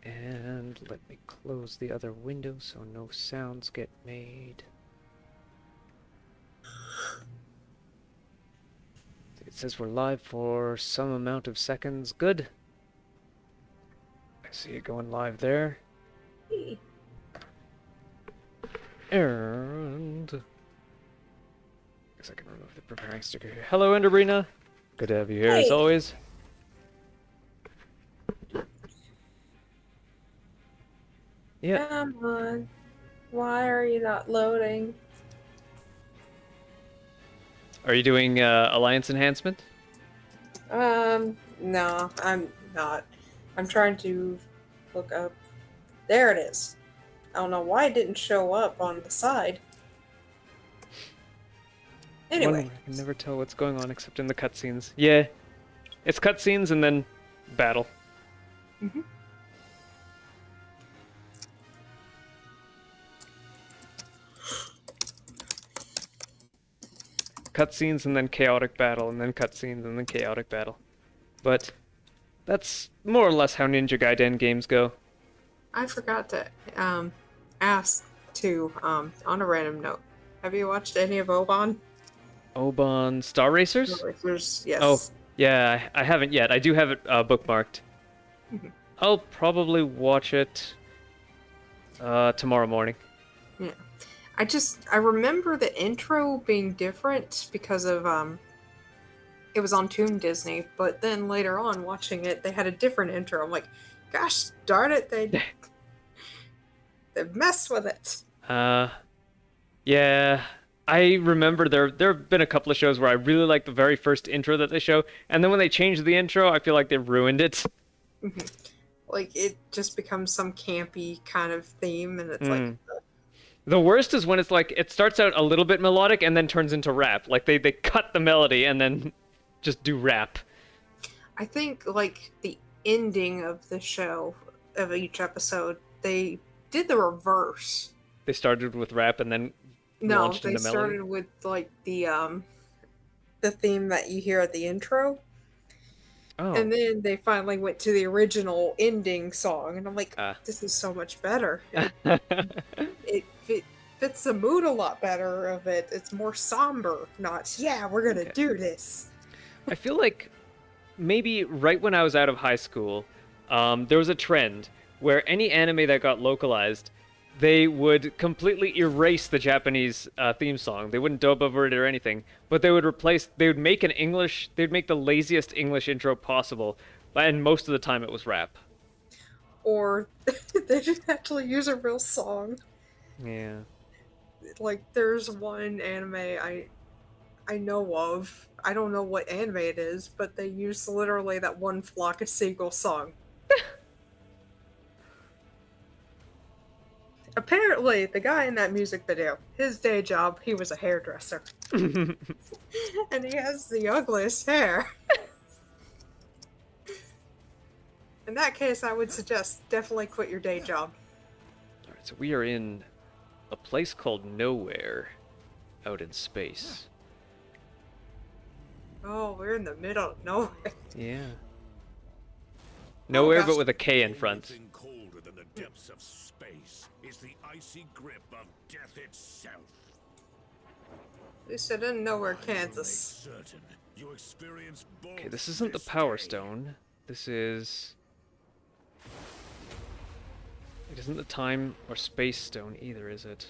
And let me close the other window so no sounds get made. It says we're live for some amount of seconds. Good. I see it going live there. Hey. And I guess I can remove the preparing sticker here. Hello, Enderbrina. Good to have you here as Hey. always. Yeah. Come on. Why are you not loading? Are you doing alliance enhancement? No, I'm not. I'm trying to look up. There it is. I don't know why it didn't show up on the side. Anyway. I can never tell what's going on except in the cutscenes. Yeah. It's cutscenes and then battle. Mm-hmm. Cutscenes and then chaotic battle, and then cutscenes and then chaotic battle. But that's more or less how Ninja Gaiden games go. I forgot to ask too, on a random note. Have you watched any of Oban? Oban Star Racers? Yes. Oh, yeah, I haven't yet. I do have it bookmarked. Mhm. I'll probably watch it tomorrow morning. Yeah. I remember the intro being different because of it was on Toon Disney, but then later on watching it they had a different intro. I'm like, gosh darn it, they messed with it. Yeah, I remember there have been a couple of shows where I really like the very first intro that they show, and then when they change the intro, I feel like they ruined it. Like it just becomes some campy kind of theme, and it's like the worst is when it's like it starts out a little bit melodic and then turns into rap. Like they cut the melody and then just do rap. I think like the ending of the show of each episode, they did the reverse. They started with rap and then launched into melody. Started with like the theme that you hear at the intro. Oh. And then they finally went to the original ending song, and I'm like, this is so much better. It fits the mood a lot better of it. It's more somber, not, yeah, we're gonna do this. I feel like maybe right when I was out of high school, there was a trend where any anime that got localized, they would completely erase the Japanese theme song. They wouldn't dub over it or anything, but they would make the laziest English intro possible, and most of the time it was rap. Or they didn't actually use a real song. Yeah. Like, there's one anime I know of. I don't know what anime it is, but they use literally that one Flock of Seagulls song. Apparently, the guy in that music video, his day job, he was a hairdresser. And he has the ugliest hair. In that case, I would suggest definitely quit your day job. Alright, so we are in a place called Nowhere, out in space. Oh, we're in the middle of nowhere. Yeah. Nowhere, but with a K in front. Nothing colder than the depths of space is the icy grip of death itself. At least I didn't know where Kansas. Certain you experience both. Okay, this isn't the Power Stone. This is... It isn't the Time or Space Stone either, is it?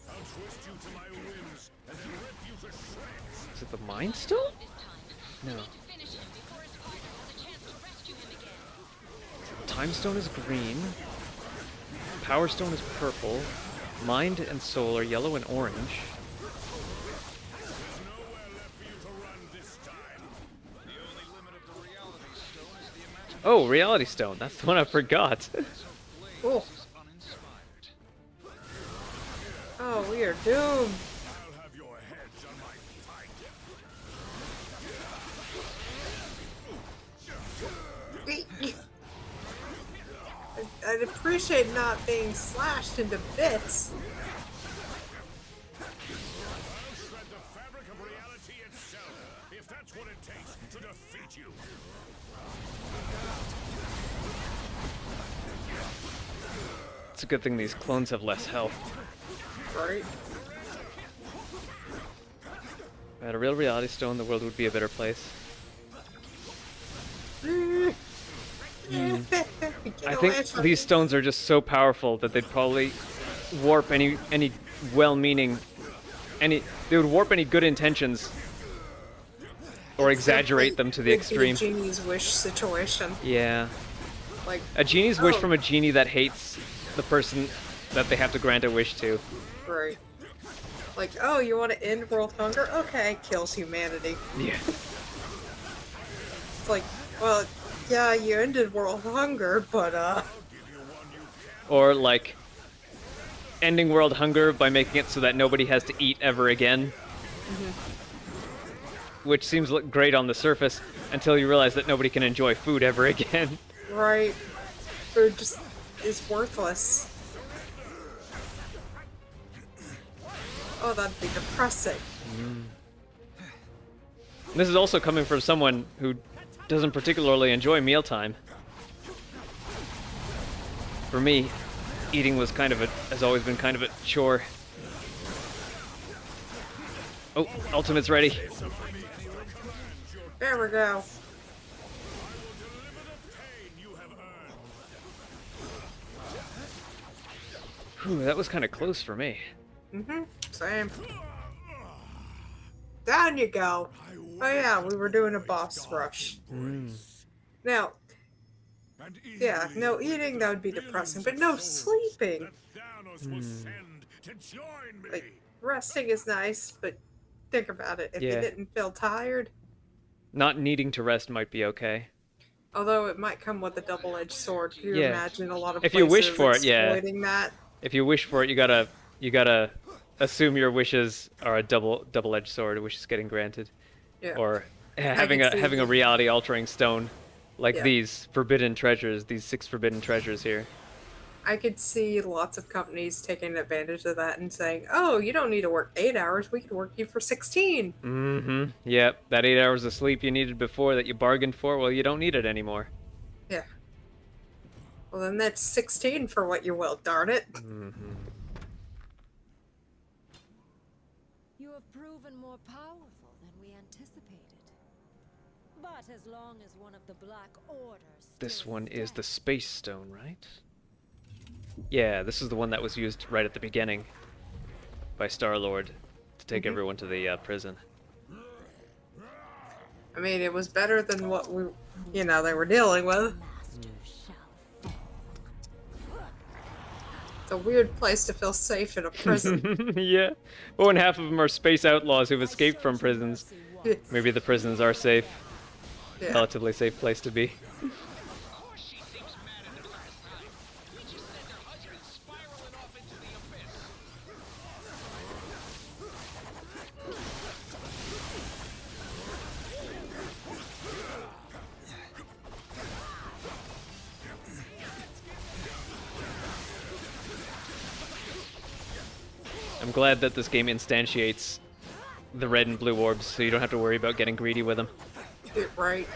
I'll twist you to my whims and then rip you to shreds. Is it the Mind Stone? No. Time Stone is green. Power Stone is purple. Mind and Soul are yellow and orange. There's nowhere left for you to run this time. The only limit of the reality stone is the imagination. Oh, Reality Stone. That's the one I forgot. Oh. Oh, we are doomed. I'll have your heads on my pike. I'd appreciate not being slashed into bits. I'll shred the fabric of reality itself, if that's what it takes to defeat you. It's a good thing these clones have less health. Right? If I had a real reality stone, the world would be a better place. I think these stones are just so powerful that they'd probably warp any well-meaning, they would warp any good intentions or exaggerate them to the extreme. Genie's wish situation. Yeah. Like A genie's wish from a genie that hates the person that they have to grant a wish to. Right. Like, oh, you want to end world hunger? Okay, kills humanity. Yeah. It's like, well, yeah, you ended world hunger, but Or like ending world hunger by making it so that nobody has to eat ever again. Which seems great on the surface until you realize that nobody can enjoy food ever again. right. Food just is worthless. Oh, that'd be depressing. This is also coming from someone who doesn't particularly enjoy mealtime. For me, eating was has always been kind of a chore. Oh, ultimate's ready. There we go. Whew, that was kind of close for me. Same. Down you go. Oh yeah, we were doing a boss rush. Now, yeah, no eating, that would be depressing, but no sleeping. Like, resting is nice, but think about it. If you didn't feel tired... Not needing to rest might be okay. Although it might come with a double-edged sword. Can you imagine a lot of if you wish for it, exploiting that? If you wish for it, you gotta assume your wishes are a double-edged sword, which is getting granted. Yeah. Or having a reality-altering stone like these forbidden treasures, these 6 forbidden treasures here. I could see lots of companies taking advantage of that and saying, oh, you don't need to work 8 hours, we can work you for 16. Yep, that 8 hours of sleep you needed before that you bargained for, well, you don't need it anymore. Yeah. Well, then that's 16 for what you will, darn it. You have proven more powerful than we anticipated. But as long as one of the Black Orders... This one is the Space Stone, right? Yeah, this is the one that was used right at the beginning by Star-Lord to take everyone to the prison. I mean, it was better than what they were dealing with. It's a weird place to feel safe in a prison. Yeah. But when half of them are space outlaws who've escaped from prisons, maybe the prisons are safe. Yeah. Relatively safe place to be. I'm glad that this game instantiates the red and blue orbs, so you don't have to worry about getting greedy with them. Right.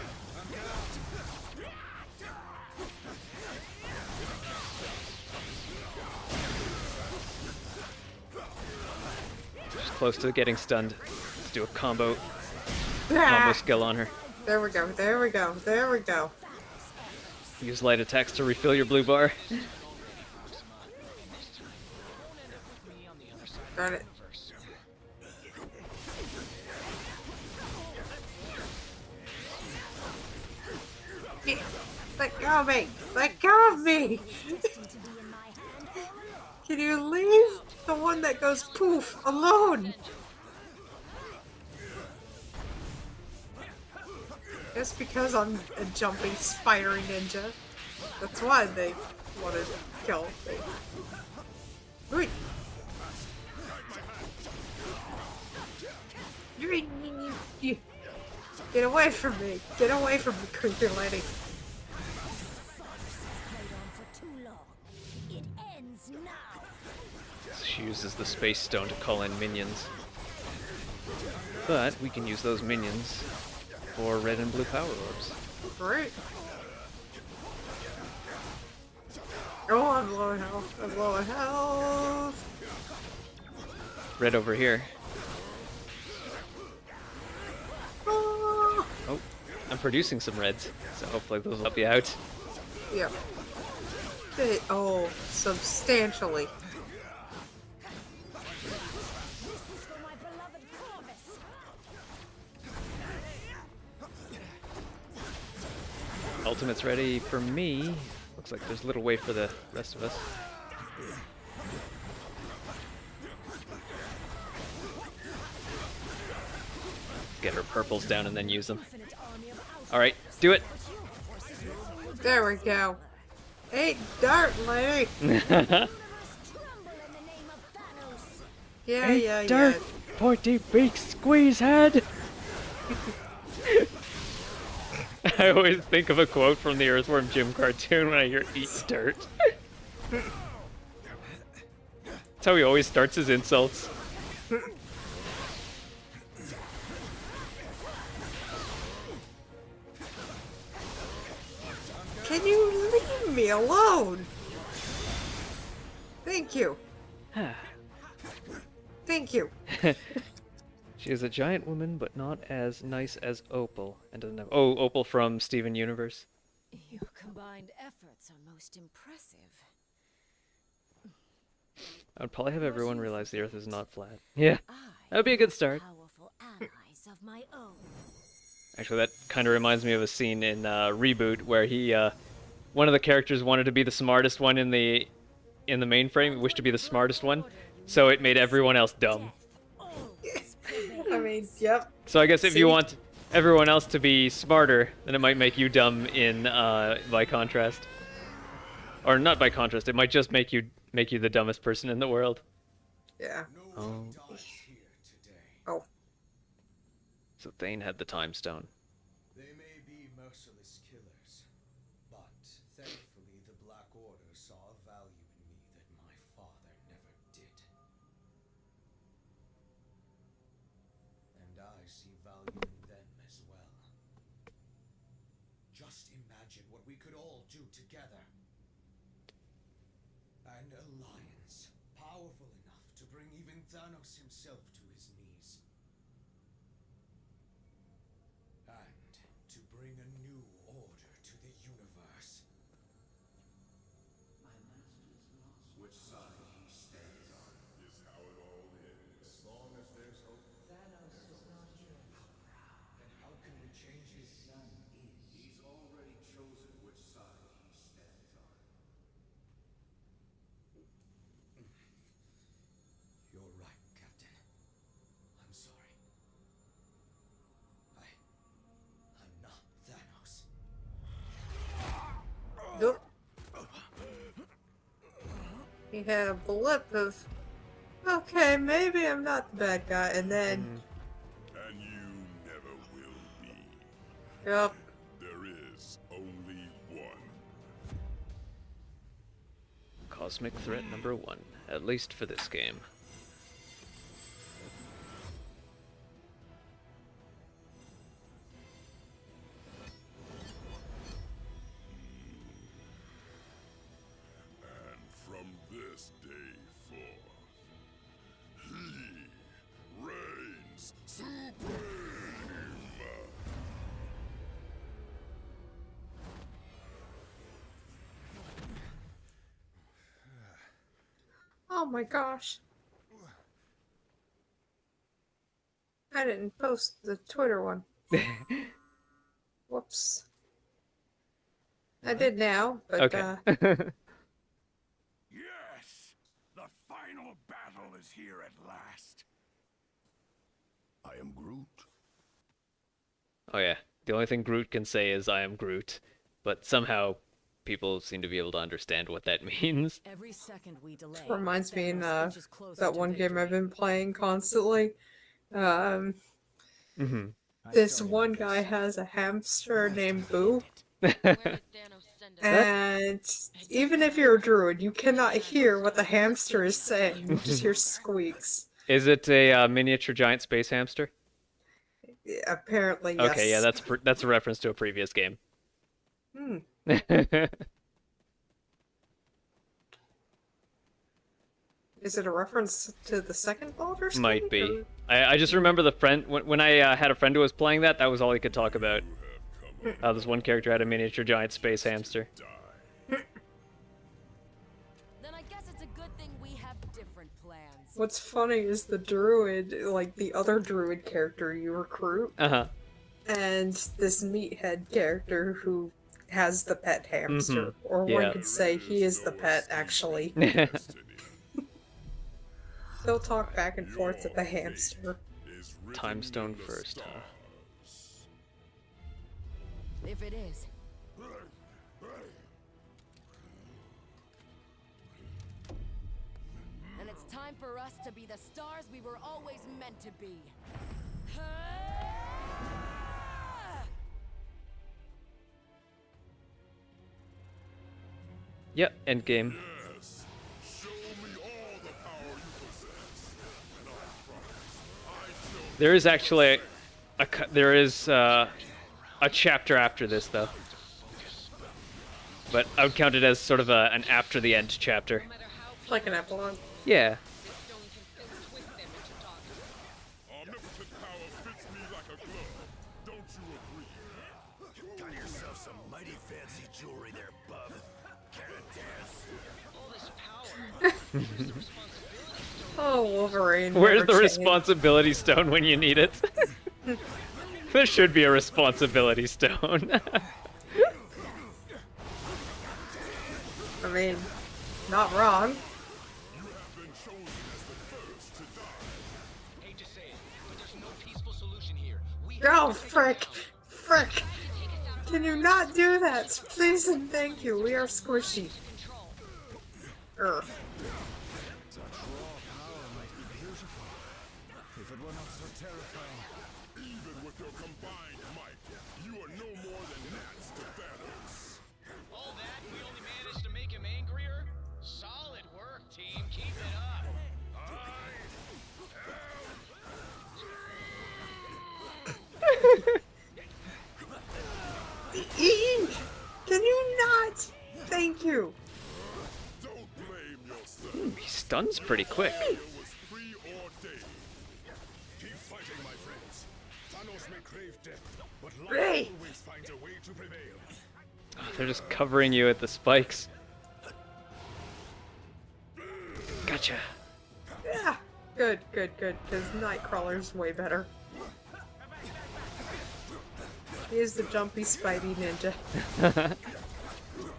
She's close to getting stunned. Let's do a combo skill on her. There we go, there we go, there we go. Use light attacks to refill your blue bar. Got it. Let go of me! Let go of me! Can you leave the one that goes poof alone? Just because I'm a jumping spidery ninja. That's why they wanted to kill me. Wait. Get away from me! Get away from me, creepy lady! She uses the Space Stone to call in minions. But we can use those minions for red and blue power orbs. Great. Oh, I'm low on health. I'm low on health. Red over here. Oh, Oh, I'm producing some reds, so hopefully those will help you out. yeah. Oh, substantially. This is for my beloved Corvus. Ultimate's ready for me. Looks like there's little way for the rest of us. Get her purples down and then use them. Alright, do it! There we go. Hey, dart lady. Yeah, Hey, yeah, dirt, yeah. pointy beak, squeeze head! I always think of a quote from the Earthworm Jim cartoon when I hear eat dirt. That's how he always starts his insults. Can you leave me alone? Thank you. Thank you. She is a giant woman, but not as nice as Opal. And doesn't have... Oh, Opal from Steven Universe. Your combined efforts are most impressive. I would probably have everyone realize the Earth is not flat. Yeah, that would be a good start. Powerful allies of my own. Actually, that kind of reminds me of a scene in Reboot where he, one of the characters wanted to be the smartest one in the mainframe. He wished to be the smartest one, so it made everyone else dumb. I mean, yep. So I guess if you want everyone else to be smarter, then it might make you dumb in by contrast, or not by contrast. It might just make you the dumbest person in the world. Yeah. Oh. Oh. So Thane had the time stone. They may be merciless killers, but thankfully the Black Order saw a value in me that my father never did. And I see value in them as well. Just imagine what we could all do together. An alliance, powerful enough to bring even Thanos himself to his knees. And to bring a new order to the universe. My master's lost. Which side he stands on is how it all ends. As long as there's hope. Thanos is not here. Then how can we change his son is? He's already chosen which side he stands on. You're right, Captain. I'm sorry. I'm not Thanos. Nope. He had a blip of, okay, maybe I'm not the bad guy, and then, And you never will be. yep. There is only one. Cosmic threat number 1, at least for this game. And from this day forth, he reigns supreme. Oh my gosh. I didn't post the Twitter one. Whoops. I did now, but Okay. Yes! The final battle is here at last. I am Groot. Oh yeah, the only thing Groot can say is I am Groot, but somehow people seem to be able to understand what that means. Every second we delay, reminds me in Thanos inches closer that to one game I've victory. been playing constantly. This one guy has a hamster named Boo, and even if you're a druid, you cannot hear what the hamster is saying. You just hear squeaks. Is it a miniature giant space hamster? Yeah, apparently, yes. Okay, yeah, that's a reference to a previous game. Is it a reference to the second Baldur's Gate? Might be. Or... I just remember the friend when I had a friend who was playing that. That was all he could talk about. This one character had a miniature giant space hamster. Then I guess it's a good thing we have different plans. What's funny is the druid, like the other druid character you recruit, and this meathead character who has the pet hamster. Or one could say he is the pet, actually. They'll talk back and forth to the hamster. Time stone first, huh? If it is. And it's time for us to be the stars we were always meant to be. Yep, endgame. There is actually a chapter after this, though. But I would count it as sort of an after the end chapter. Like an epilogue. Yeah. Omnipotent power fits me like a glove. Don't you agree? Got yourself some mighty fancy jewelry there, bub. All this power. Oh, Wolverine. Where's never the changed. responsibility stone when you need it? There should be a responsibility stone. I mean, not wrong. Hate to say it, but there's no peaceful solution here. Oh, frick! Frick! Can you not do that? Please and thank you. We are squishy. Ugh. If it were not so terrifying. Even with your combined might, you are no more than gnats to Thanos. All that, we only managed to make him angrier? Solid work, team. Keep it up. Eek! Can you not? Thank you. Don't blame yourself. He stuns pretty quick. It was preordained. Keep fighting, my friends. Thanos may crave death, but life Hey. always finds a way to prevail. They're just covering you at the spikes. Gotcha. Yeah. Good, good, good. Because Nightcrawler's way better. He is the jumpy Spidey ninja.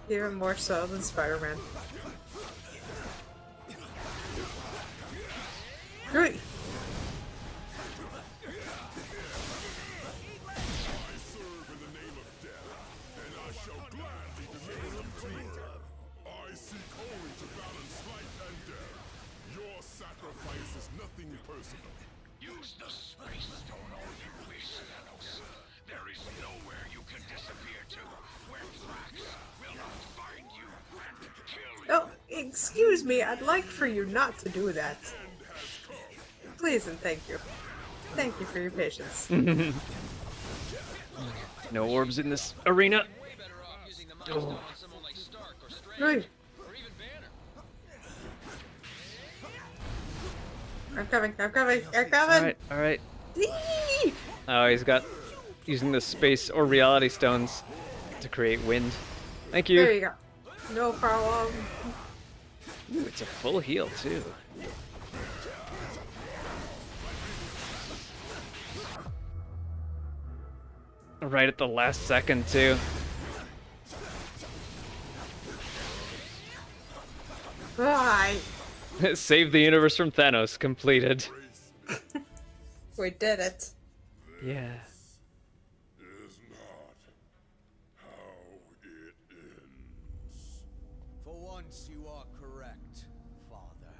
Even more so than Spider-Man. Great. I serve in the name of death, and I shall gladly deliver you to her. I seek only to balance life and death. Your sacrifice is nothing personal. Use the space stone all you wish, Thanos. There is nowhere you can disappear to where Drax will not find you and kill you. Oh, excuse me. I'd like for you not to do that. Please and thank you. Thank you for your patience. No orbs in this arena. Way better off using the Mind Stone on someone like Stark or Strange Great. or even Banner. I'm coming. I'm coming. I'm coming. Alright. Eee! Oh, he's got using the space or reality stones to create wind. Thank you. There you go. No problem. Ooh, it's a full heal too. Right at the last second too. Bye. Save the universe from Thanos. Completed. We did it. Yeah. Is not how it ends. For once you are correct, Father.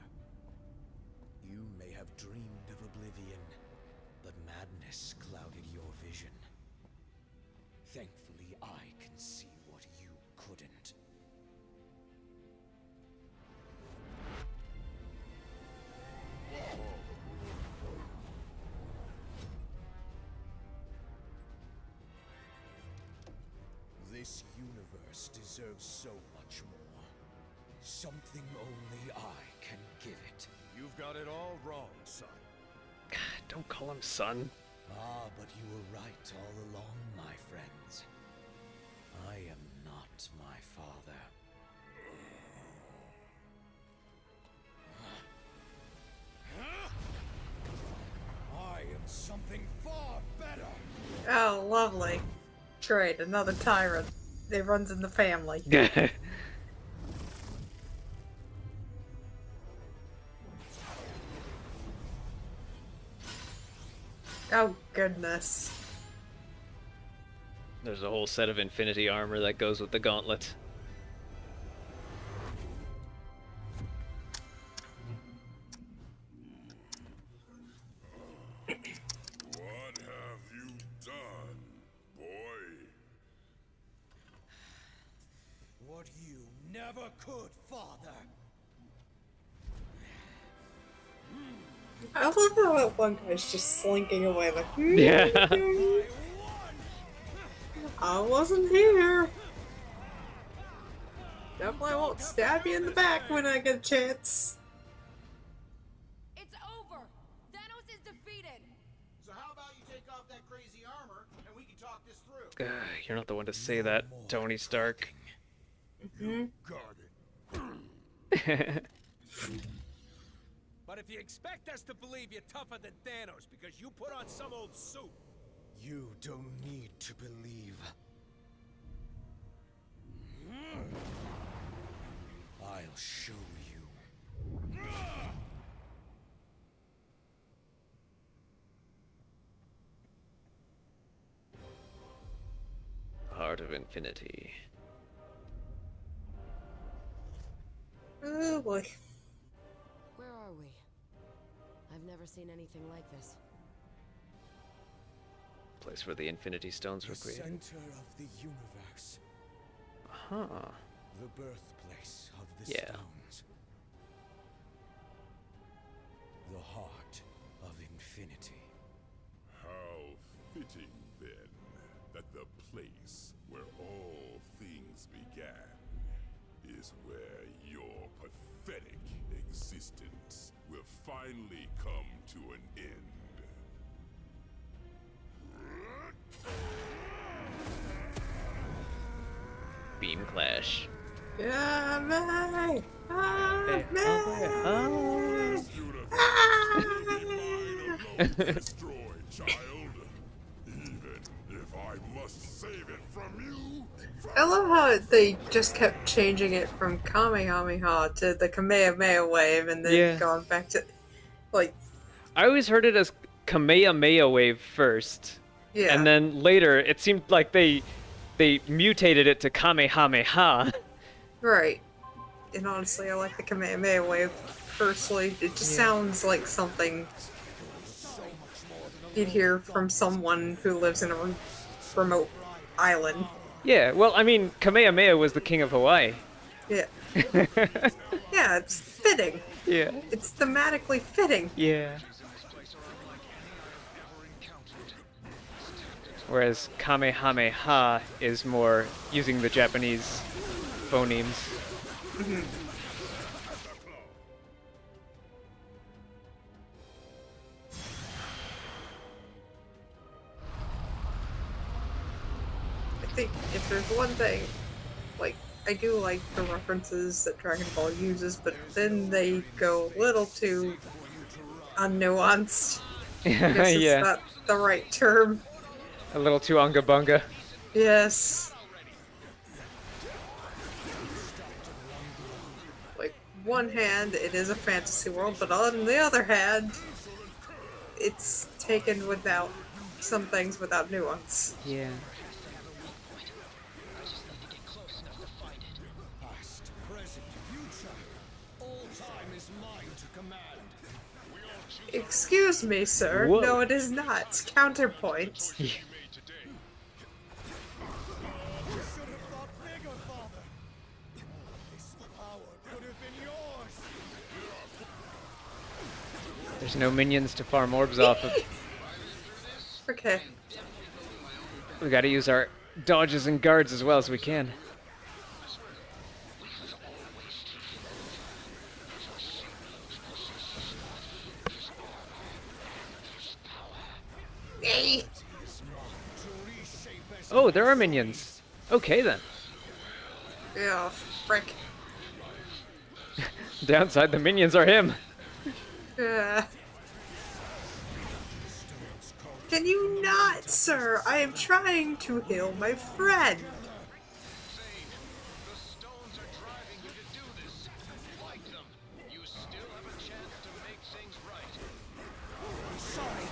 You may have dreamed of oblivion, but madness clouded your vision. Thankfully, I can see what you couldn't. This universe deserves so much more. Something only I can give it. You've got it all wrong, son. Don't call him son. Ah, but you were right all along, my friends. I am not my father. I am something far better. Oh, lovely. Great, another tyrant. It runs in the family. Oh, goodness. There's a whole set of infinity armor that goes with the gauntlet. What have you done, boy? What you never could, father. I love how that one guy's just slinking away like, Yeah. I wasn't here. Definitely won't stab you in the back when I get a chance. It's over. Thanos is defeated. So how about you take off that crazy armor and we can talk this through? You're not the one to say that, Tony Stark. Got it. But if you expect us to believe you're tougher than Thanos because you put on some old suit, you don't need to believe. I'll show you. Heart of Infinity. Oh boy. Where are we? I've never seen anything like this. Place where the Infinity Stones were The created. center of the universe. Huh. The birthplace of the Yeah. stones. The heart of infinity. How fitting, then, that the place where all things began is where your pathetic existence will finally come to an end. Beam Clash. Yeah, me! Ah, Hey, me! oh, This universe will be mine alone to destroy, child. Even if I must save it from you. I love how they just kept changing it from Kamehameha to the Kamehameha wave and then Yeah. going back to, like, I always heard it as Kamehameha Wave first. yeah. And then later, it seemed like they mutated it to Kamehameha. Right. And honestly, I like the Kamehameha wave personally. It just sounds like something you'd hear from someone who lives in a remote island. Yeah, well, I mean, Kamehameha was the king of Hawaii. Yeah. Yeah, it's fitting. Yeah. It's thematically fitting. Yeah. Whereas Kamehameha is more using the Japanese phonemes. I think if there's one thing, like, I do like the references that Dragon Ball uses, but then they go a little too unnuanced. I guess it's Yeah. not the right term. A little too unga bunga. Yes. Like, one hand, it is a fantasy world, but on the other hand, it's taken without some things without nuance. Yeah. Past, present, future. All time is mine to command. Excuse me, sir. Whoa. No, it is not. Counterpoint. You should have thought bigger, Father. This power could have been yours. There's no minions to farm orbs off of. Okay. We gotta use our dodges and guards as well as we can. Hey. Oh, there are minions. Okay then. Yeah, frick. Downside, the minions are him. Uh, can you not, sir? I am trying to heal my friend. The stones are driving you to do this. Fight them. You still have a chance to make things right. Sorry.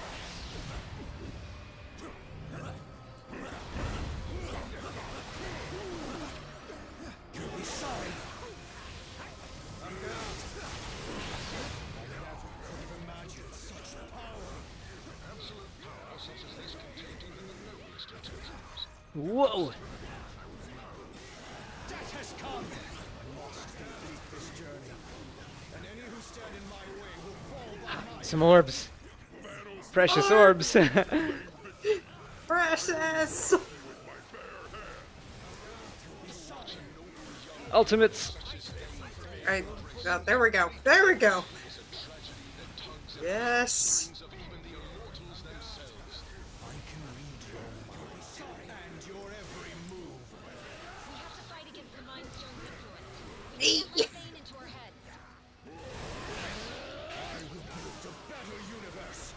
You'll be sorry. I'm down. I never could have imagined such power. Absolute power such as this contained even the noblest intentions. Whoa. Death has come. I must complete this journey. And any who stand in my way will fall by my Some orbs. Precious orbs. Precious. Ultimates. Alright, oh, there we go. There we go. Yes. I can read your mind and your every move. We have to fight against the Mind Stone's influence. Hey. We need to put Thane into our heads. I will build a better universe.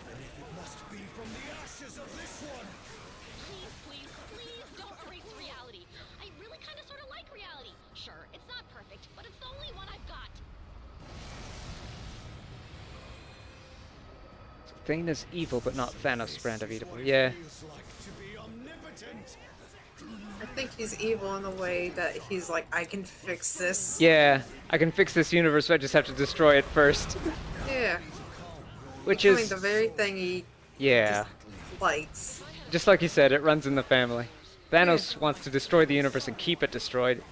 And if it must be from the ashes of this one. Please, please, please don't erase reality. I really kind of sort of like reality. Sure, it's not perfect, but it's the only one I've got. Thane is evil, but not Thanos' brand of evil. Yeah. Feels like to be omnipotent. I think he's evil in the way that he's like, I can fix this. Yeah. I can fix this universe, but I just have to destroy it first. Yeah. Which Doing is... the very thing he Yeah. likes. Just like you said, it runs in the family. Thanos wants to destroy the universe and keep it destroyed,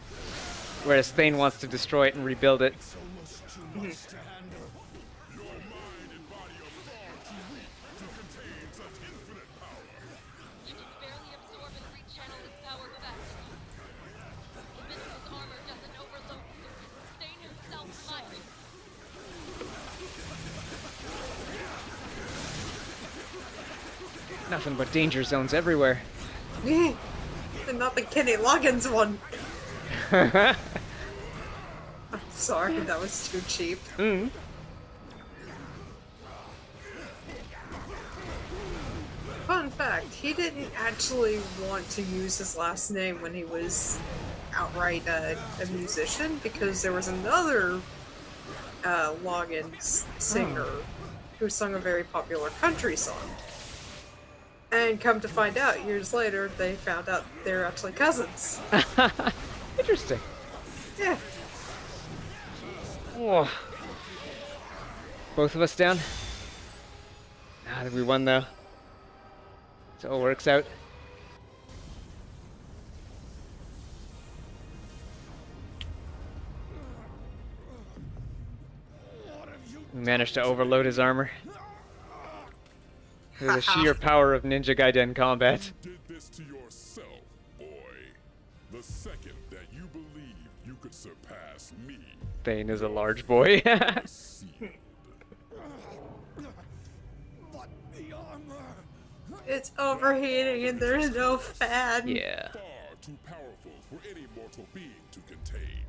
whereas Thane wants to destroy it and rebuild it. It's almost too much to handle. Your mind and body are far too weak to contain such infinite power. You can barely absorb and rechannel his power back. Even if his armor doesn't overload, Thane himself might. Nothing but danger zones everywhere. And not the Kenny Loggins one. I'm sorry, that was too cheap. Mm. Fun fact, he didn't actually want to use his last name when he was outright a musician, because there was another Loggins singer who sung a very popular country song. And come to find out, years later, they found out they're actually cousins. Interesting. Yeah. Oh. Both of us down? I think we won though. So it all works out. We managed to overload his armor. Through the sheer power of Ninja Gaiden combat. You did this to yourself, boy. The second that you believed you could surpass me, Thane is a large boy. sealed. But the armor. It's overheating and there's no fan. Yeah. Far too powerful for any mortal being to contain.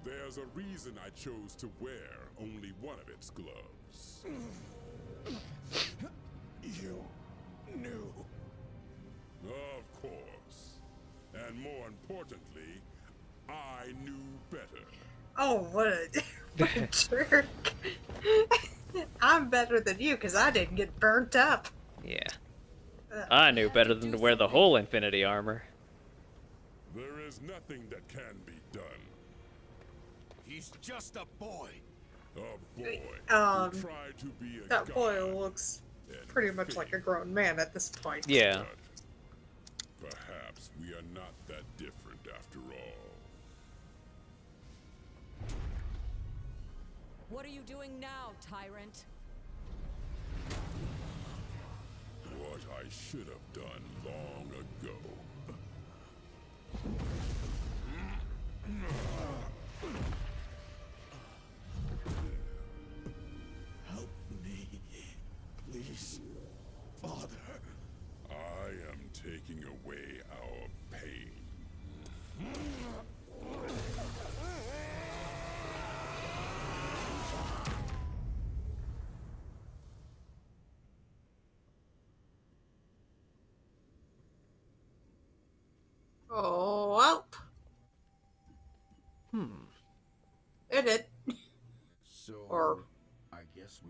There's a reason I chose to wear only one of its gloves. You knew. Of course. And more importantly, I knew better. Oh, what a jerk. I'm better than you because I didn't get burnt up. Yeah. I knew better than to wear the whole Infinity armor. There is nothing that can be done. He's just a boy. A boy Um, who tried to be a That god boy looks and pretty much like a failed. grown man at this point. Yeah. But perhaps we are not that different after all. What are you doing now, tyrant? What I should have done long ago. Help me, please, Father.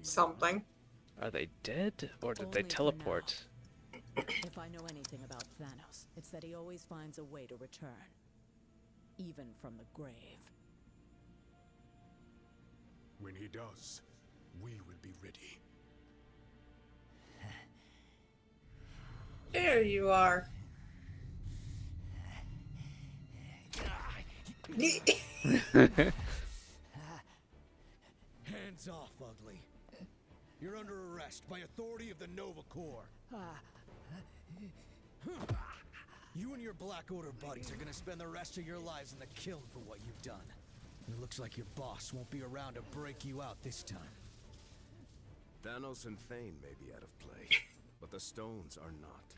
something. Are they dead, or did they Only for teleport? If I know anything about Thanos, it's that he always finds a way to return. Even from the grave. When he does, we will be ready. There you are. Hands off, ugly. You're under arrest by authority of the Nova Corps. You and your Black Order buddies are gonna spend the rest of your lives in the kiln for what you've done. It looks like your boss won't be around to break you out this time. Thanos and Thane may be out of play, but the stones are not.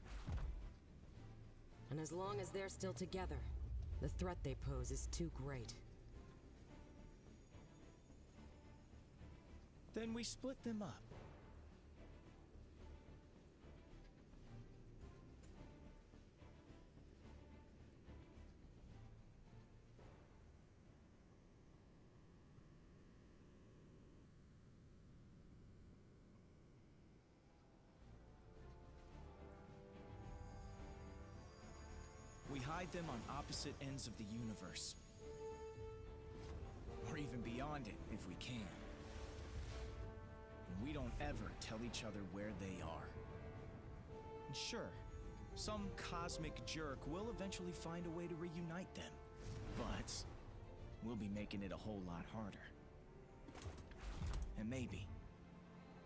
And as long as they're still together, the threat they pose is too great. Then we split them up. We hide them on opposite ends of the universe. Or even beyond it, if we can. And we don't ever tell each other where they are. And sure, some cosmic jerk will eventually find a way to reunite them. But we'll be making it a whole lot harder. And maybe,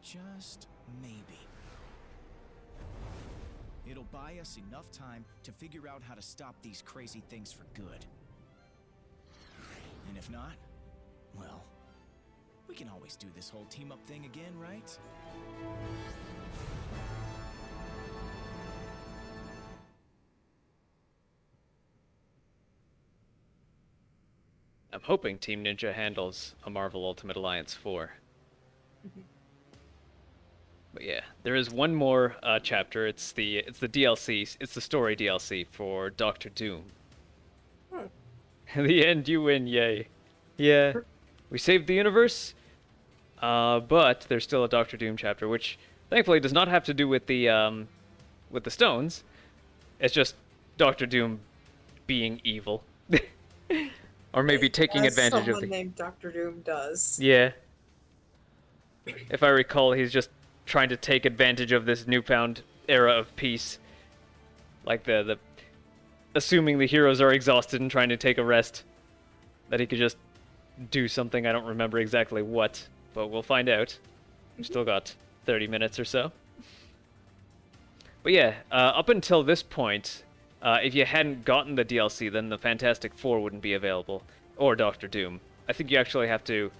just maybe, it'll buy us enough time to figure out how to stop these crazy things for good. And if not, well, we can always do this whole team-up thing again, right? I'm hoping Team Ninja handles a Marvel Ultimate Alliance 4. But yeah, there is one more chapter. It's the DLC. It's the story DLC for Doctor Doom. In the end, you win. Yay! Yeah, we saved the universe. But there's still a Doctor Doom chapter, which thankfully does not have to do with the stones. It's just Doctor Doom being evil, or maybe taking advantage of someone named Doctor Doom does. Yeah. If I recall, he's just trying to take advantage of this newfound era of peace. Like the assuming the heroes are exhausted and trying to take a rest, that he could just do something. I don't remember exactly what, but we'll find out. We've still got 30 minutes or so. But yeah, up until this point, if you hadn't gotten the DLC, then the Fantastic Four wouldn't be available, or Doctor Doom. I think you actually have to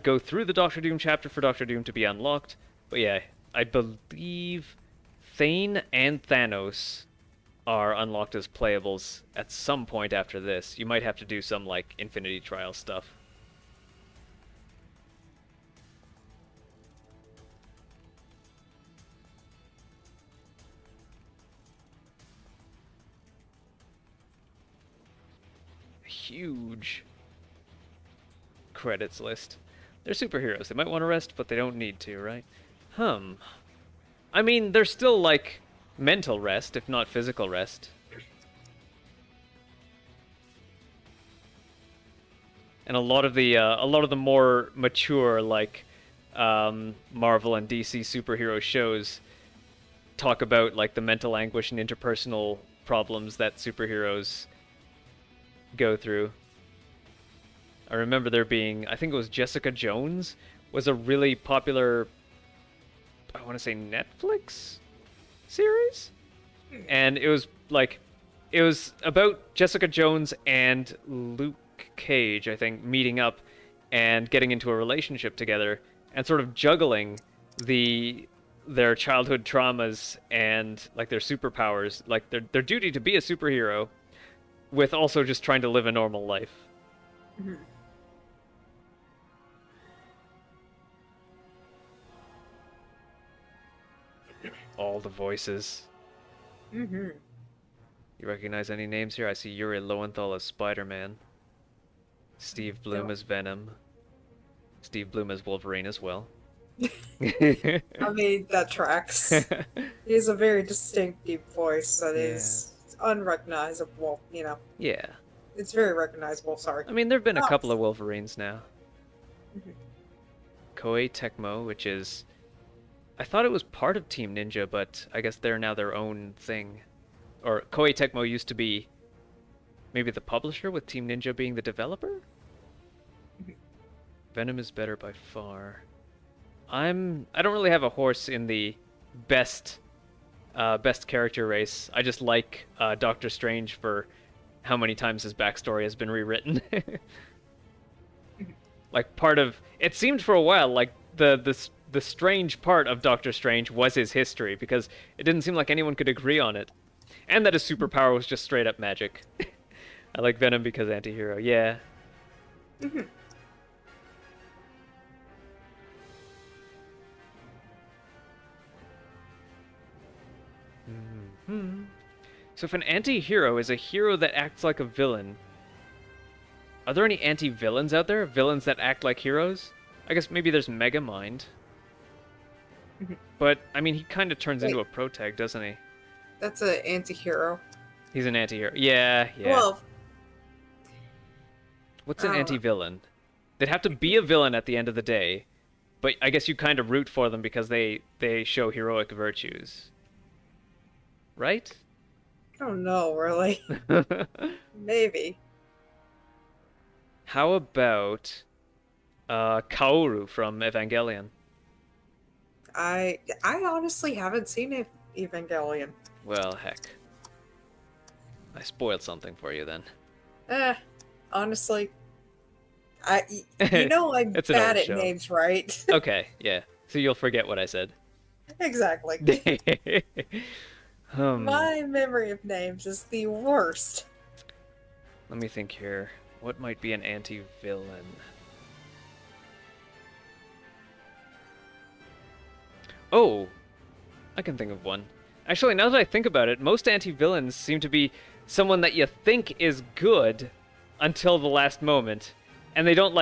go through the Doctor Doom chapter for Doctor Doom to be unlocked. But yeah, I believe Thane and Thanos are unlocked as playables at some point after this. You might have to do some, like, Infinity Trial stuff. Huge credits list. They're superheroes. They might want to rest, but they don't need to, right? I mean, they're still, like, mental rest, if not physical rest. And a lot of the more mature, like, Marvel and DC superhero shows talk about, like, the mental anguish and interpersonal problems that superheroes go through. I remember there being, I think it was Jessica Jones, was a really popular, I want to say, Netflix series? And it was, like, it was about Jessica Jones and Luke Cage, I think, meeting up and getting into a relationship together and sort of juggling their childhood traumas and, like, their superpowers, like, their duty to be a superhero, with also just trying to live a normal life. Mhm. All the voices. Mm-hmm. You recognize any names here? I see Yuri Lowenthal as Spider-Man. Steve Bloom as Venom. Steve Bloom as Wolverine as well. I mean, that tracks. He has a very distinctive voice that is unrecognizable, you know. Yeah. It's very recognizable, sorry. I mean, there have been a Oh. couple of Wolverines now. Mhm. Koei Tecmo, which is... I thought it was part of Team Ninja, but I guess they're now their own thing. Or Koei Tecmo used to be maybe the publisher, with Team Ninja being the developer? Venom is better by far. I don't really have a horse in the best character race. I just like Doctor Strange for how many times his backstory has been rewritten. Like, part of it seemed for a while like the strange part of Doctor Strange was his history, because it didn't seem like anyone could agree on it, and that his superpower was just straight up magic. I like Venom because anti-hero. Yeah. So if an anti-hero is a hero that acts like a villain, are there any anti-villains out there? Villains that act like heroes? I guess maybe there's Megamind. But, I mean, he kind of turns into a protag, doesn't he? That's an anti-hero. He's an anti-hero. Yeah, yeah. Well... What's an anti-villain? They'd have to be a villain at the end of the day, but I guess you kind of root for them because they show heroic virtues. Right? I don't know, really. Maybe. How about Kaoru from Evangelion? I honestly haven't seen Evangelion. Well, heck. I spoiled something for you then. Honestly, you know I'm It's an bad old at show. names, right? Okay, yeah. So you'll forget what I said. Exactly. My memory of names is the worst. Let me think here. What might be an anti-villain? Oh! I can think of one. Actually, now that I think about it, most anti-villains seem to be someone that you think is good until the last moment. And they don't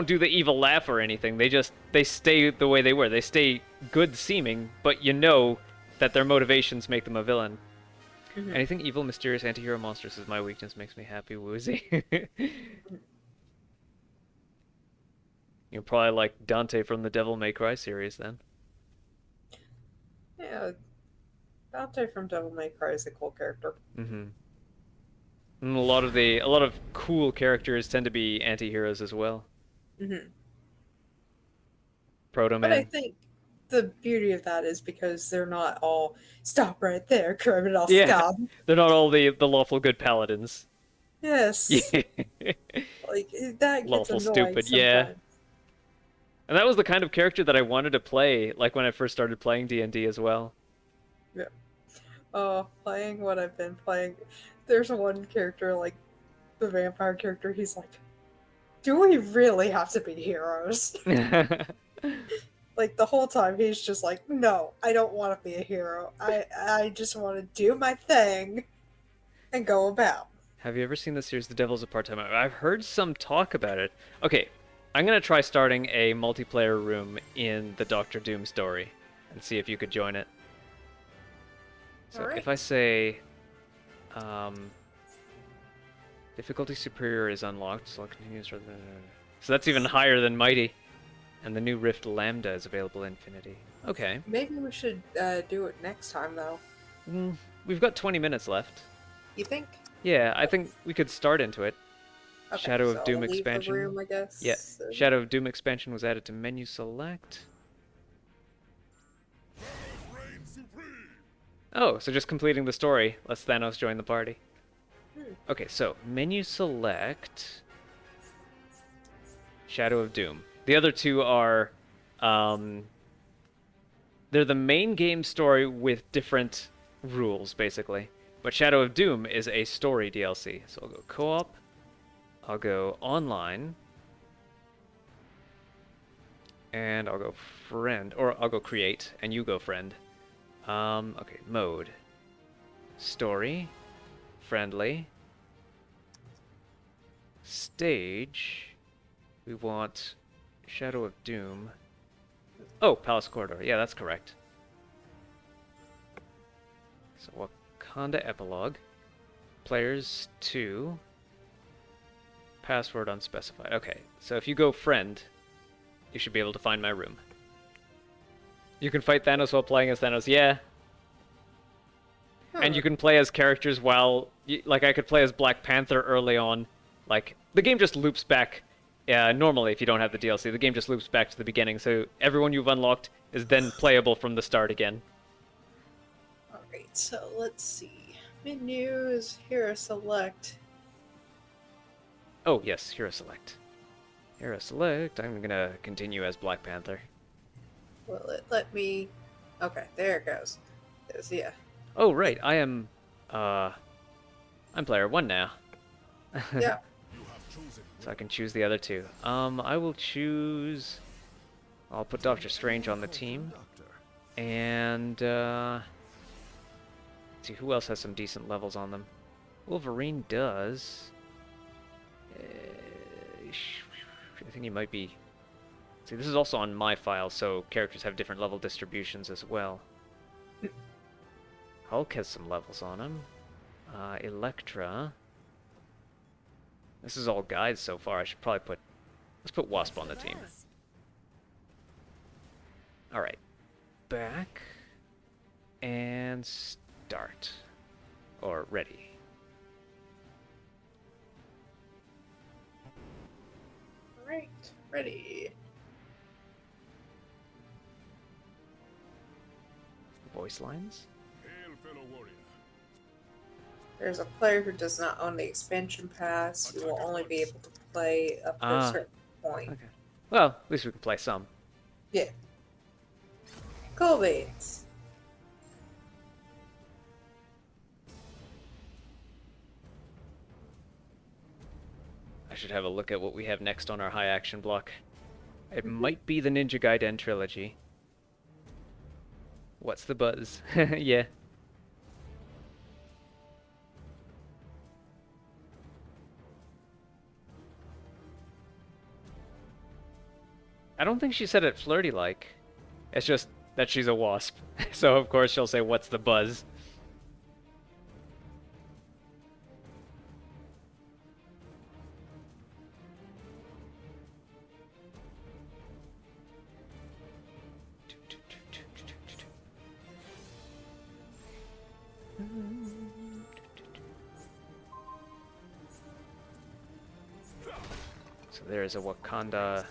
do the evil laugh or anything. They stay the way they were. They stay good seeming, but you know that their motivations make them a villain. Anything evil, mysterious, anti-hero, monsters is my weakness, makes me happy, woozy. You're probably like Dante from the Devil May Cry series then. Yeah, Dante from Devil May Cry is a cool character. And a lot of cool characters tend to be anti-heroes as well. Proto Man. But I think the beauty of that is because they're not all stop right there, criminal scum. They're not all the lawful good paladins. Yes. Like that gets Lawful annoying stupid, sometimes. yeah. And that was the kind of character that I wanted to play, like when I first started playing D&D as well. Yeah. Playing what I've been playing. There's one character, like the vampire character, he's like, do we really have to be heroes? Like the whole time he's just like, no, I don't want to be a hero. I just want to do my thing and go about. Have you ever seen the series The Devil's a Part-Time? I've heard some talk about it. Okay, I'm going to try starting a multiplayer room in the Doctor Doom story and see if you could join it. So if I say difficulty superior is unlocked, so continues. So that's even higher than Mighty. And the new Rift Lambda is available in Infinity. Okay. Maybe we should do it next time, though. We've got 20 minutes left. You think? Yeah, I think we could start into it. Okay, Shadow so of Doom I'll leave the expansion. room, I guess. Yeah, Shadow of Doom expansion was added to menu select. Oh, so just completing the story lets Thanos join the party. Okay, so menu select Shadow of Doom. The other two are they're the main game story with different rules, basically. But Shadow of Doom is a story DLC. So I'll go co-op, I'll go online, and I'll go friend, or I'll go create, and you go friend. Okay, mode. Story. Friendly. Stage. We want Shadow of Doom. Oh, Palace Corridor. Yeah, that's correct. So Wakanda Epilogue. Players 2. Password unspecified. Okay, so if you go friend, you should be able to find my room. You can fight Thanos while playing as Thanos. Yeah. And you can play as characters while... Like, I could play as Black Panther early on. Like, the game just loops back. Normally, if you don't have the DLC, the game just loops back to the beginning, so everyone you've unlocked is then playable from the start again. Alright, so let's see. Menu is Hero Select. Oh, yes, Hero Select. Hero Select, I'm gonna continue as Black Panther. Will it let me... Okay, there it goes. Yeah. Oh, right, I'm player 1 now. Yeah. So I can choose the other two. I will choose... I'll put Doctor Strange on the team. And, let's see, who else has some decent levels on them? Wolverine does. I think he might be... See, this is also on my file, so characters have different level distributions as well. Hulk has some levels on him. Elektra. This is all guides so far. I should probably put... Let's put Wasp on the team. Alright. Back. And start. Or ready. Alright, ready. Voice lines? Hail, fellow warrior. There's a player who does not own the expansion pass who will only be able to play up to a certain point. Okay. Well, at least we can play some. Yeah. Cool beans. I should have a look at what we have next on our high action block. It might be the Ninja Gaiden trilogy. What's the buzz? Yeah. I don't think she said it flirty-like. It's just that she's a wasp. So, of course, she'll say, what's the buzz? So there's a Wakandan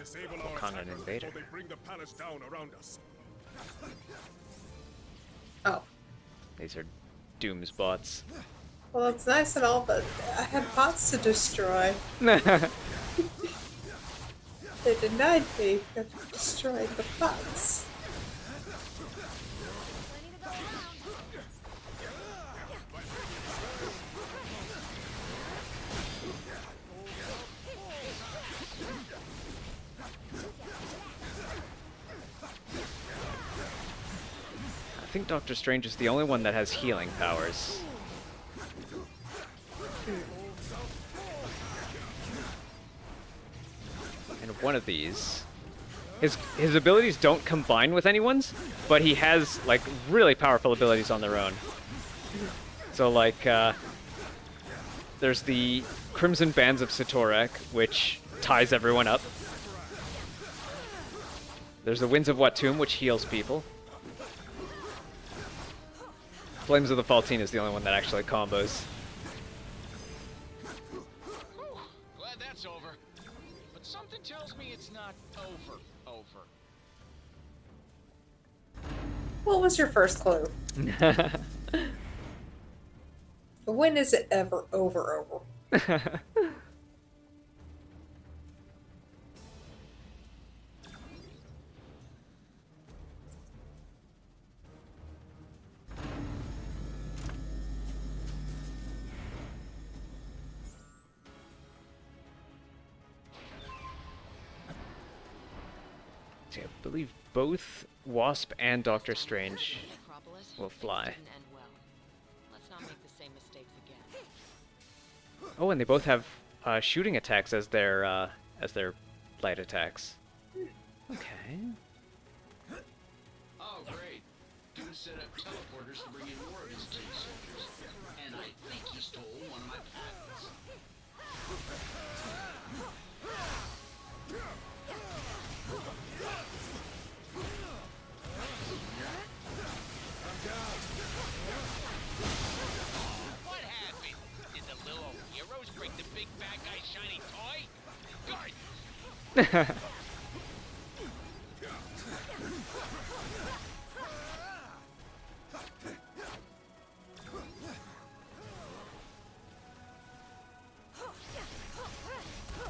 invader. They bring the palace down around us. Oh. These are Doom's bots. Well, it's nice and all, but I had bots to destroy. They denied me of destroying the bots. I think Doctor Strange is the only one that has healing powers. And one of these... His abilities don't combine with anyone's, but he has, like, really powerful abilities on their own. So, like, there's the Crimson Bands of Satorak, which ties everyone up. There's the Winds of Watum, which heals people. Flames of the Faltine is the only one that actually combos. Glad that's over. But something tells me it's not over. What was your first clue? When is it ever over? I believe both Wasp and Doctor Strange will fly. Let's not make the same mistakes again. Oh, and they both have shooting attacks as their light attacks. Okay. set up teleporters to bring in more of his tin soldiers. And I think he stole one of my patents. What happened? Did the little heroes bring the big bad guy shiny toy? Good!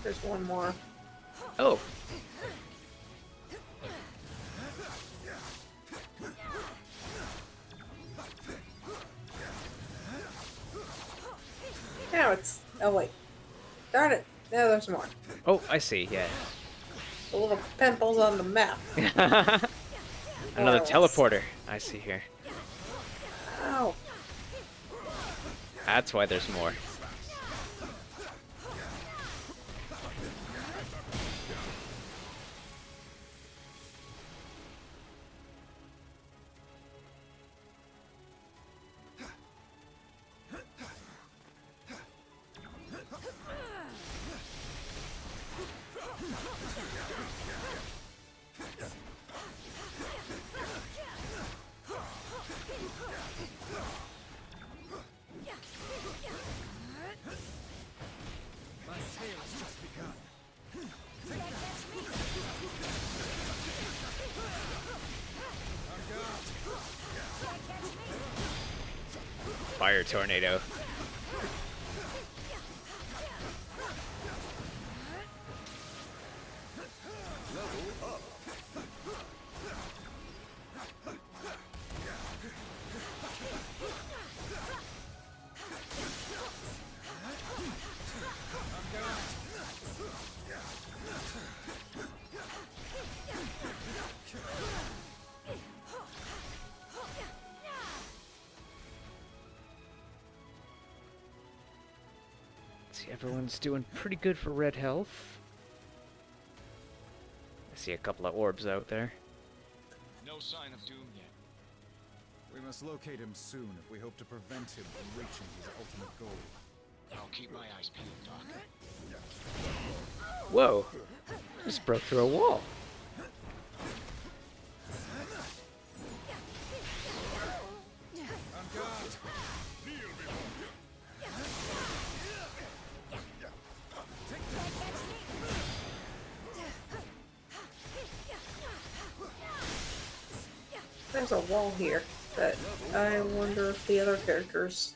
There's one more. Oh. Now it's... Oh, wait. Darn it. Now there's more. Oh, I see, yeah. The little pimples on the map. Another teleporter I see here. Ow. That's why there's more. Fire tornado. See, everyone's doing pretty good for red health. I see a couple of orbs out there. No sign of Doom yet. We must locate him soon if we hope to prevent him from reaching his ultimate goal. I'll keep my eyes peeled, Doc. Whoa! Just broke through a wall. There's a wall here, but I wonder if the other characters...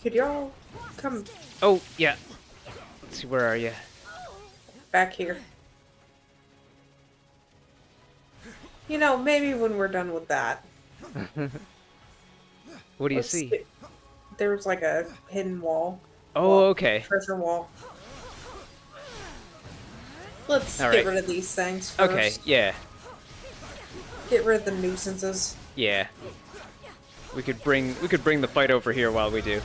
Could y'all come Oh, yeah. Let's see, where are you? back here? You know, maybe when we're done with that. What do you Let's see? There's like a hidden wall. Oh, okay. Treasure wall. Let's All get right. rid of these things first. Okay, yeah. Get rid of the nuisances. Yeah. We could bring the fight over here while we do.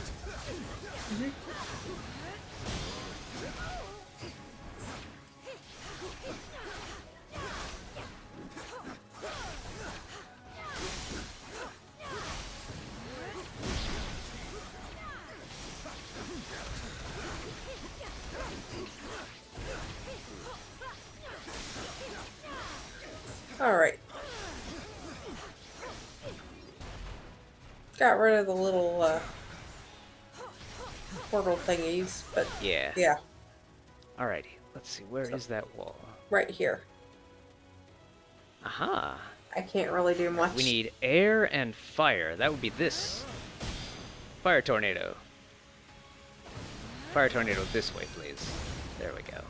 Alright. Got rid of the little portal thingies, but Yeah. yeah, Alrighty. Let's see, where is that wall? right here. Aha. I can't really do much. We need air and fire. That would be this. Fire tornado. Fire tornado this way, please. There we go.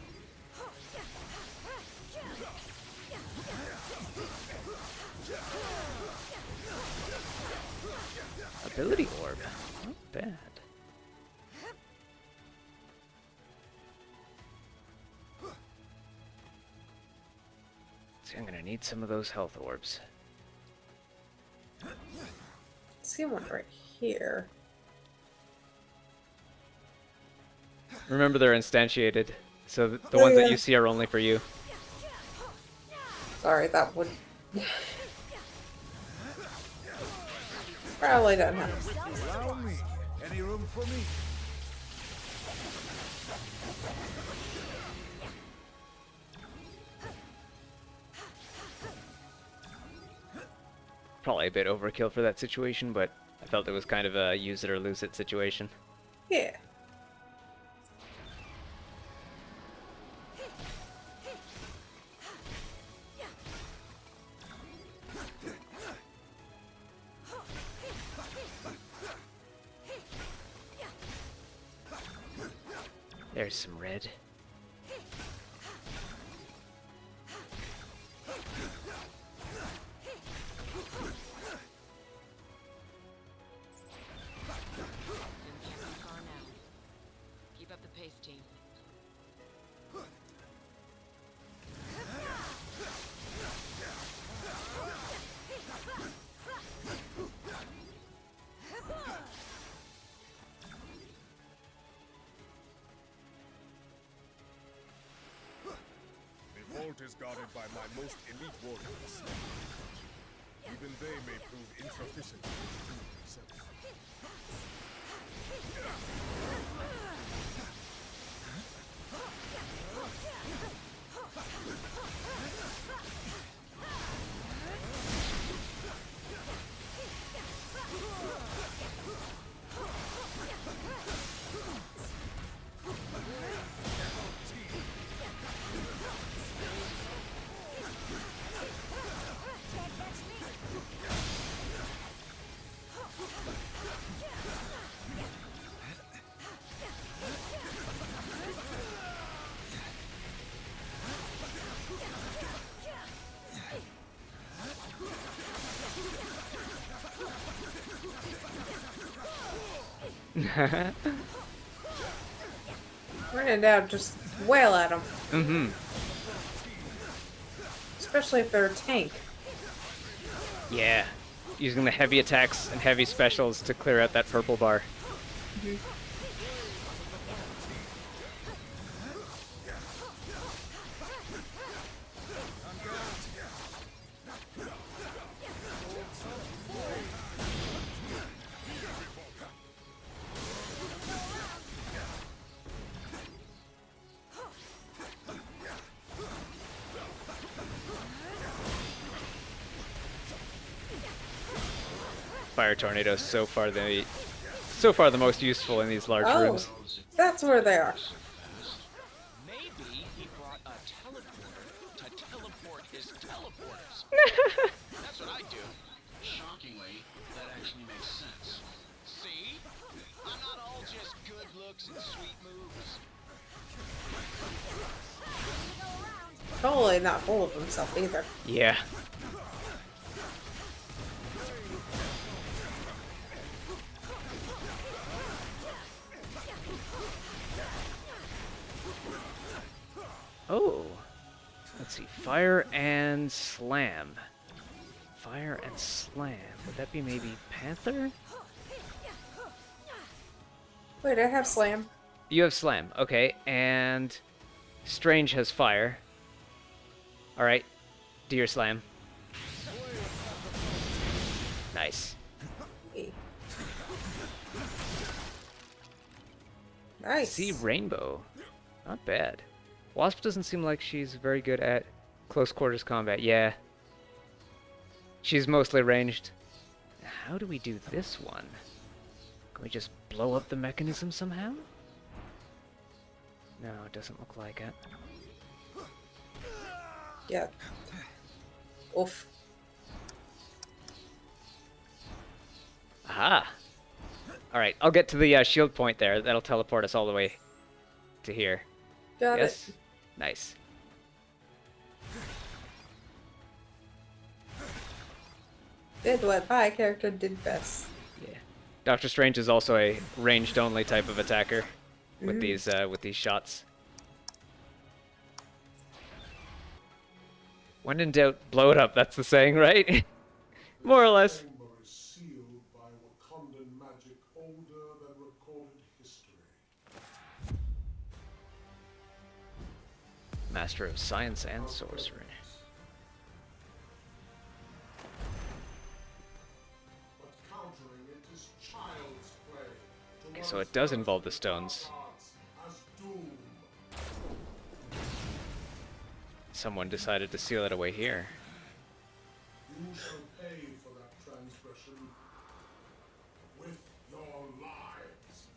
Ability orb. Not bad. See, I'm gonna need some of those health orbs. See one right here. Remember, they're instantiated, so the ones that you see are only for you. Sorry, that would probably don't have. Allow me. Any room for me? Probably a bit overkill for that situation, but I felt it was kind of a use it or lose it situation. Yeah. There's some red. Keep up the pace, team. The vault is guarded by my most elite warriors. Even they may prove insufficient to defend themselves. Run it down, just wail at them. Mm-hmm. Especially if they're a tank. Yeah. Using the heavy attacks and heavy specials to clear out that purple bar. Fire tornadoes so far the most useful in these large rooms. That's where they are. Maybe he brought a teleporter to teleport his teleporters. That's what I do. Shockingly, that actually makes sense. See? I'm not all just good looks and sweet moves. Totally not full of himself either. Yeah. Oh, let's see. Fire and slam. Fire and slam. Would that be maybe Panther? Wait, I have slam. You have slam. Okay, and Strange has fire. All right, do your slam. Nice. Nice. See Rainbow. Not bad. Wasp doesn't seem like she's very good at close quarters combat. Yeah. She's mostly ranged. How do we do this one? Can we just blow up the mechanism somehow? No, it doesn't look like it. Yeah. Oof. Aha! Alright, I'll get to the shield point there. That'll teleport us all the way to here. Got Yes? it. Nice. Did what my character did best. Yeah. Doctor Strange is also a ranged only type of attacker with these shots. When in doubt, blow it up. That's the saying, right? More or less. Chamber is sealed by Wakandan magic older than recorded history. Master of science and sorcery. so it does involve the stones. Someone decided to seal it away here. You shall pay for that transgression with your lives.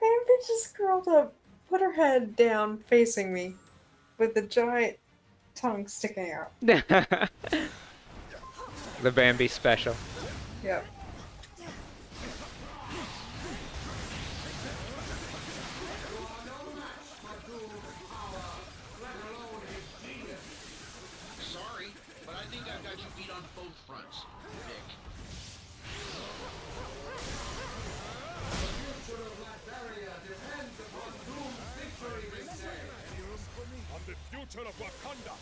Bambi just curled up, put her head down, facing me, with the giant tongue sticking out. The Bambi special. Yep. Sorry, but I think I've got you beat on both fronts, Vic. The future of Latveria depends upon Doom's victory this day. On the future of Wakanda,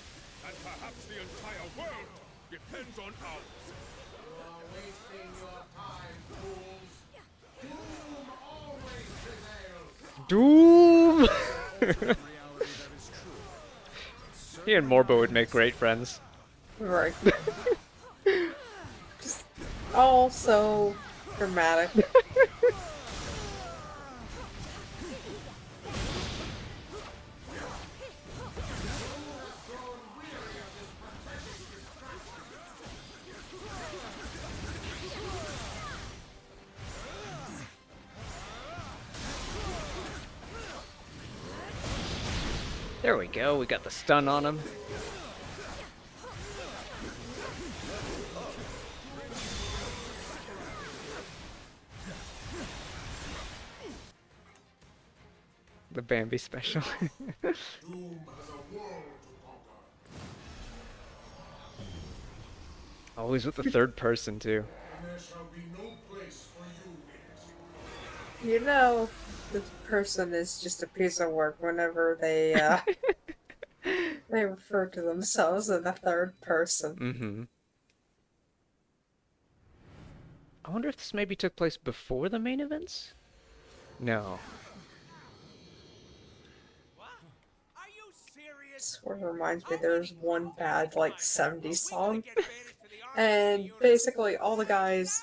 and perhaps the entire world, depends on ours. You are wasting your time, fools. Doom always prevails. Doom! He and Morbo would make great friends. Right. Just all so dramatic. There we go, we got the stun on him. The Bambi special. Doom has a world to conquer. Always with the third person, too. And there shall be no place for you in it. You know, this person is just a piece of work whenever they they refer to themselves in the third person. Mm-hmm. I wonder if this maybe took place before the main events? No. Sort of reminds me there's one bad like 70s song, and basically all the guys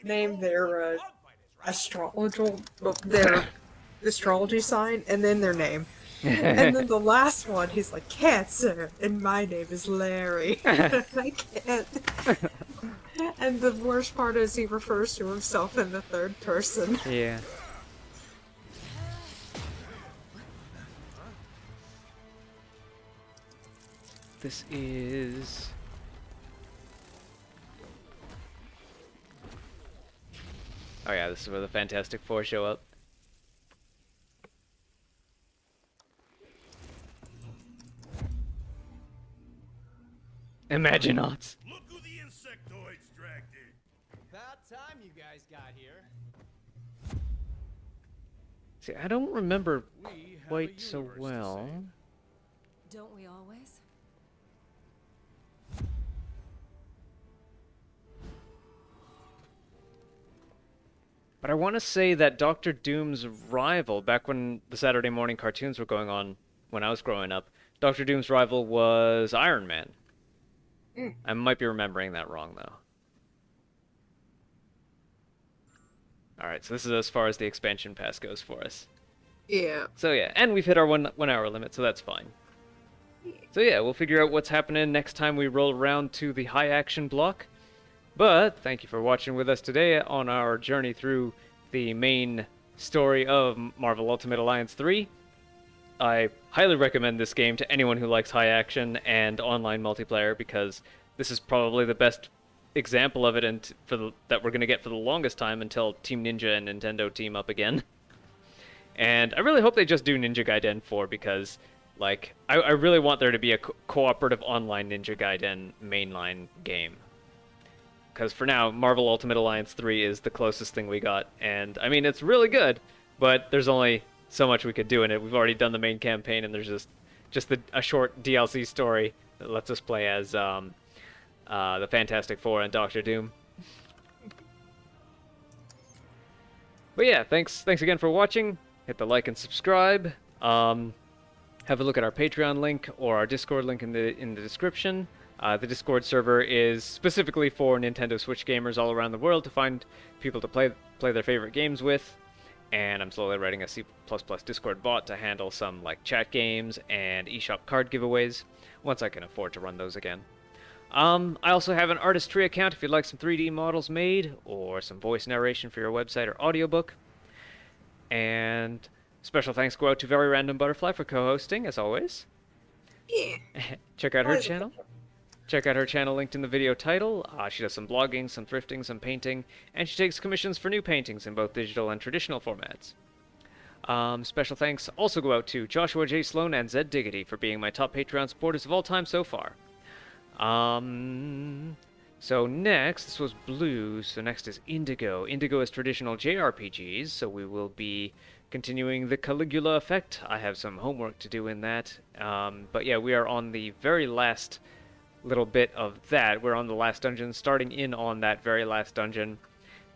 name their astrology sign and then their name. And then the last one, he's like, Cancer, and my name is Larry. I can't. And the worst part is he refers to himself in the third person. Yeah. This is... Oh yeah, this is where the Fantastic Four show up. Imaginauts. Look who the insectoids dragged in. About time you guys got here. See, I don't remember We have quite a so universe to well. save. Don't we always? But I want to say that Doctor Doom's rival, back when the Saturday morning cartoons were going on when I was growing up, Doctor Doom's rival was Iron Man. I might be remembering that wrong, though. Alright, so this is as far as the expansion pass goes for us. Yeah. So yeah, and we've hit our one hour limit, so that's fine. So yeah, we'll figure out what's happening next time we roll around to the high action block. But thank you for watching with us today on our journey through the main story of Marvel Ultimate Alliance 3. I highly recommend this game to anyone who likes high action and online multiplayer, because this is probably the best example of it, and that we're going to get for the longest time until Team Ninja and Nintendo team up again. And I really hope they just do Ninja Gaiden 4, because like I really want there to be a cooperative online Ninja Gaiden mainline game. Because for now, Marvel Ultimate Alliance 3 is the closest thing we got. And, I mean, it's really good, but there's only so much we could do in it. We've already done the main campaign, and there's just a short DLC story that lets us play as the Fantastic Four and Doctor Doom. But yeah, thanks again for watching. Hit the like and subscribe. Have a look at our Patreon link or our Discord link in the description. The Discord server is specifically for Nintendo Switch gamers all around the world to find people to play play their favorite games with. And I'm slowly writing a C++ Discord bot to handle some like chat games and eShop card giveaways, once I can afford to run those again. I also have an artistry account if you'd like some 3D models made, or some voice narration for your website or audiobook. And special thanks go out to Very Random Butterfly for co-hosting, as always. Yeah. Check out her channel. Check out her channel linked in the video title. She does some blogging, some thrifting, some painting, and she takes commissions for new paintings in both digital and traditional formats. Special thanks also go out to Joshua J. Sloan and Zed Diggity for being my top Patreon supporters of all time so far. So next, this was blue, so next is indigo. Indigo is traditional JRPGs, so we will be continuing the Caligula effect. I have some homework to do in that. But yeah, we are on the very last little bit of that. We're on the last dungeon, starting in on that very last dungeon,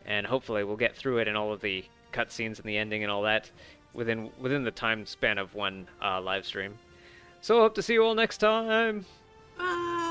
and hopefully we'll get through it and all of the cutscenes and the ending and all that within the time span of one live stream. So hope to see you all next time. Bye.